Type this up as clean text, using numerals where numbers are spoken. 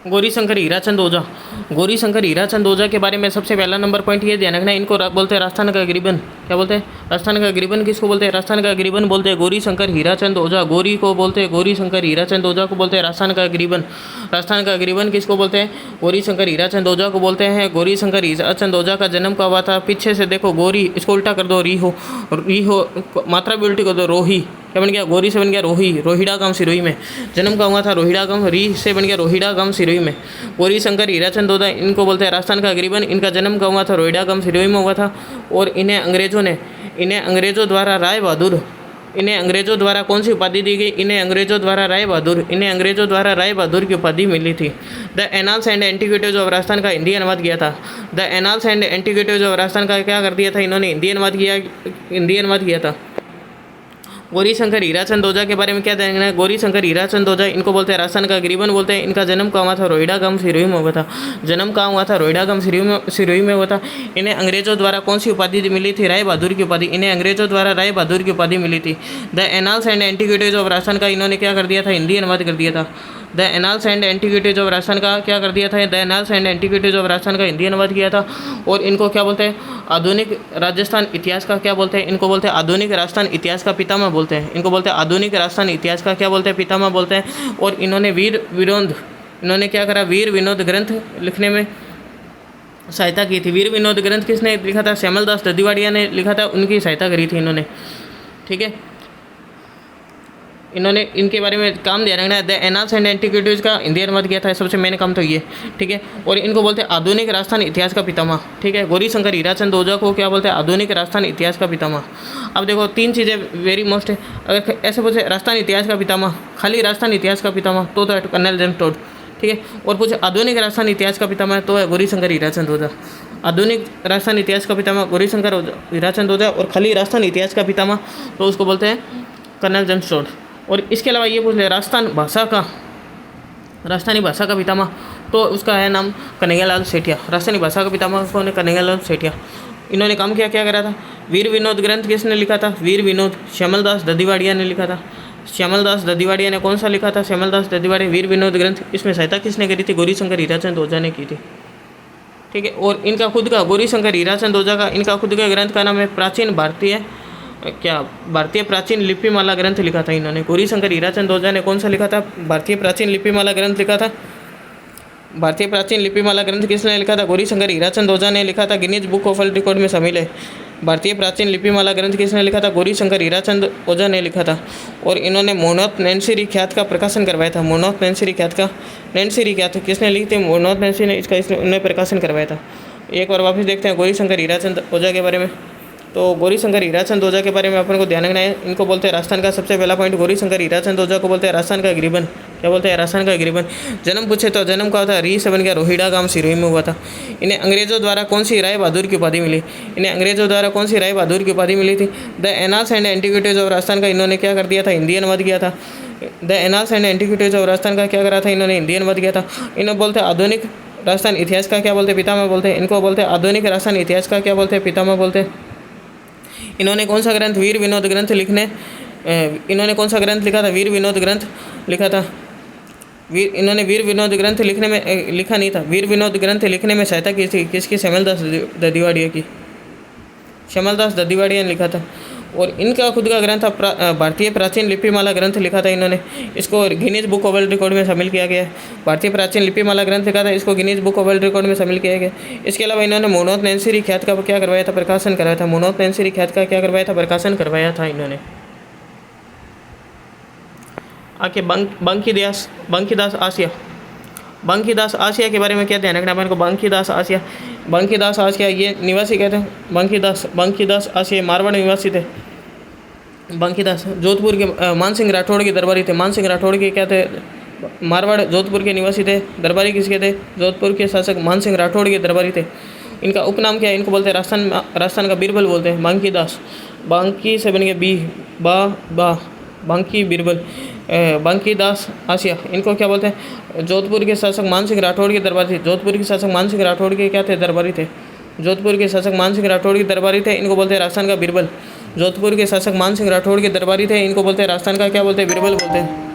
गौरी शंकर हीराचंद ओझा। गौरी शंकर हीराचंद ओझा के बारे में सबसे पहला नंबर पॉइंट ये ध्यान रखना है, इनको बोलते हैं राजस्थान का गिरिबन। क्या बोलते हैं? राजस्थान का गिरिबन। किसको बोलते हैं? राजस्थान का गिरिबन बोलते हैं गौरी शंकर हीराचंद ओझा। गौरी को बोलते हैं, गौरी शंकर हीराचंद ओझा को बोलते हैं राजस्थान का गिरिबन। राजस्थान का गिरिबन किसको बोलते हैं? गौरी शंकर हीराचंद ओझा को बोलते हैं। गौरी शंकर हीराचंद ओझा का जन्म कब हुआ था? पीछे से देखो, गौरी, इसको उल्टा कर दो, री हो, मात्रा भी उल्टी कर दो, रोही। क्या बन गया? गौरी से बन गया रोही, रोहिड़ा गांव सिरोही में। जन्म कहाँ हुआ था? रोहिड़ा गांव। री से बन गया रोहिड़ा गांव सिरोही में। गौरी शंकर हीराचंद ओझा, इनको बोलते हैं राजस्थान का गिरिबन। इनका जन्म कहाँ हुआ था? रोहिड़ा गांव सिरोही में हुआ था। और इन्हें अंग्रेजों द्वारा राय बहादुर, इन्हें अंग्रेजों द्वारा कौन सी उपाधि दी गई? इन्हें अंग्रेजों द्वारा राय बहादुर की उपाधि मिली थी। The annals and antiquities of Rajasthan का हिंदी अनुवाद किया था। The annals and antiquities of Rajasthan का क्या कर दिया था इन्होंने? हिंदी अनुवाद किया था। गौरी शंकर हीराचंद ओझा के बारे में क्या देखना है? गौरी शंकर हीराचंद ओझा, इनको बोलते हैं राजस्थान का गिरिबन बोलते हैं। इनका जन्म कहाँ हुआ था? रोहिड़ा गांव सिरोही में हुआ था। जन्म कहाँ हुआ था? रोहिड़ा गांव सिरोही में हुआ था। इन्हें अंग्रेजों द्वारा कौन सी उपाधि मिली थी? राय बहादुर की उपाधि। इन्हें अंग्रेजों द्वारा राय बहादुर की उपाधि मिली थी। The annals and antiquities of Rajasthan का इन्होंने क्या कर दिया था? हिंदी अनुवाद कर दिया था। The annals and antiquities of Rajasthan का क्या कर दिया था? The annals and antiquities of Rajasthan का हिंदी अनुवाद किया था। और इनको क्या बोलते हैं? आधुनिक राजस्थान इतिहास का क्या बोलते हैं? इनको बोलते हैं आधुनिक राजस्थान इतिहास का पितामह बोलते हैं। इनको बोलते हैं आधुनिक राजस्थान इतिहास का क्या बोलते हैं? पितामह बोलते हैं। और इन्होंने इन्होंने क्या करा? वीर विनोद ग्रंथ लिखने में सहायता की थी। वीर विनोद ग्रंथ किसने लिखा था? श्यामल दास ददीवाड़िया ने लिखा था, उनकी सहायता करी थी इन्होंने। ठीक है, इन्होंने इनके बारे में काम दे रखना है। द एनाल्स एंड एंटीक्विटीज का हिंदी अनुवाद किया था, सबसे मेन काम तो ये। ठीक है, और इनको बोलते हैं आधुनिक राजस्थान इतिहास का पितामह। ठीक है, गौरी शंकर हीराचंद ओझा को क्या बोलते हैं? आधुनिक राजस्थान इतिहास का पितामह। अब देखो, तीन चीज़ें वेरी मोस्ट है। अगर ऐसे पूछे राजस्थान इतिहास का पितामह, खाली राजस्थान इतिहास का पितामह, तो है कर्नल जेम्स टोड। ठीक है, और पूछे आधुनिक राजस्थान इतिहास का पितामह, तो है गौरी शंकर हीराचंद ओझा। आधुनिक राजस्थान इतिहास का पितामह गौरी शंकर हीराचंद ओझा, और खाली राजस्थान इतिहास का पितामह तो उसको बोलते हैं कर्नल जेम्स टोड। और इसके अलावा ये पूछ ले राजस्थानी भाषा का पितामह, तो उसका है नाम कन्हैयालाल सेठिया। राजस्थानी भाषा का पितामह कौन है? कन्हैयालाल सेठिया। इन्होंने काम क्या करा था? वीर विनोद ग्रंथ किसने लिखा था? वीर विनोद श्यामल दास ददीवाड़िया ने लिखा था। श्यामल दास ददीवाड़िया ने कौन सा लिखा था? श्यामल दास ददीवाड़िया, वीर विनोद ग्रंथ। इसमें सहायता किसने करी थी? गौरी शंकर हीराचंद ओझा ने की थी। ठीक है, और इनका खुद का, गौरी शंकर हीराचंद ओझा का इनका खुद का ग्रंथ का नाम है भारतीय प्राचीन लिपिमाला ग्रंथ लिखा था इन्होंने। गौरी शंकर हीराचंद ओझा ने कौन सा लिखा था? भारतीय प्राचीन लिपिमाला ग्रंथ लिखा था। भारतीय प्राचीन लिपिमाला ग्रंथ किसने लिखा था? गौरी शंकर हीराचंद ओझा ने लिखा था। Guinness book of world record में शामिल है। भारतीय प्राचीन लिपिमाला ग्रंथ किसने लिखा था? गौरी शंकर हीराचंद ओझा ने लिखा था। और इन्होंने मोनोथ नैन्सी ख्यात का प्रकाशन करवाया था। मोनोथ नैन्सी ख्यात किसने लिखी थी? मोनोथ नैन्सी ने इसने प्रकाशन करवाया था। एक बार वापस देखते हैं गौरी शंकर हीराचंद ओझा के बारे में। तो गौरी शंकर हीराचंद ओझा के बारे में अपन को ध्यान रखना है। इनको बोलते हैं राजस्थान का सबसे पहला पॉइंट, गौरी शंकर हीराचंद ओझा को बोलते हैं राजस्थान का गिरिबन। क्या बोलते हैं? राजस्थान का गिरिबन। जन्म पूछे तो जन्म का था री से बन गया रोहिड़ा गांव सिरोही में हुआ था। इन्हें अंग्रेजों द्वारा कौन सी राय बहादुर की उपाधि मिली? इन्हें अंग्रेजों द्वारा कौन सी राय बहादुर की उपाधि मिली थी? The annals and antiquities of Rajasthan का इन्होंने क्या कर दिया था? हिंदी अनुवाद किया था। The annals and antiquities of Rajasthan का क्या करा था इन्होंने? हिंदी अनुवाद किया था। इन्हें बोलते हैं आधुनिक राजस्थान इतिहास का क्या बोलते हैं? पितामह बोलते हैं। इनको बोलते हैं आधुनिक राजस्थान इतिहास का क्या बोलते हैं? पितामह बोलते हैं। इन्होंने कौन सा ग्रंथ? वीर विनोद ग्रंथ इन्होंने कौन सा ग्रंथ लिखा था? वीर विनोद ग्रंथ लिखा था। इन्होंने वीर विनोद ग्रंथ लिखने में लिखा नहीं था। वीर विनोद ग्रंथ लिखने में सहायता की थी किसकी? श्यामल दास ददीवाड़िया की। श्यामल दास ददीवाड़िया ने लिखा था। और इनका खुद का ग्रंथ था भारतीय प्राचीन लिपिमाला ग्रंथ लिखा था इन्होंने। इसको Guinness book of world record में शामिल किया गया है। भारतीय प्राचीन लिपिमाला ग्रंथ लिखा था, इसको Guinness book of world record में शामिल किया गया। इसके अलावा इन्होंने मोनोथ नैन्सी ख्यात का क्या करवाया था? प्रकाशन करवाया था। मोनोथ नैन्सी ख्यात का क्या करवाया था? प्रकाशन करवाया था इन्होंने। आके बंकीदास आसिया के बारे में क्या ध्यान रखना है? बंकीदास आसिया ये निवासी कहते हैं। बंकीदास आसिया मारवाड़ निवासी थे। बंकीदास जोधपुर के मानसिंह राठौड़ के दरबारी थे। मानसिंह राठौड़ के क्या थे? मारवाड़ जोधपुर के निवासी थे। दरबारी किसके थे? जोधपुर के शासक मानसिंह राठौड़ के दरबारी थे। इनका उपनाम क्या है? इनको बोलते हैं राजस्थान का बीरबल बोलते हैं। बंकीदास, बांकी से बन गया बांकी बीरबल। बंकीदास आसिया इनको क्या बोलते हैं? जोधपुर के शासक मानसिंह राठौड़ के दरबारी थे। जोधपुर के शासक मानसिंह राठौड़ के क्या थे? दरबारी थे। जोधपुर के शासक मानसिंह राठौड़ के दरबारी थे। इनको बोलते हैं राजस्थान का बीरबल। जोधपुर के शासक मानसिंह राठौड़ के दरबारी थे। इनको बोलते हैं राजस्थान का क्या बोलते हैं? बीरबल बोलते हैं।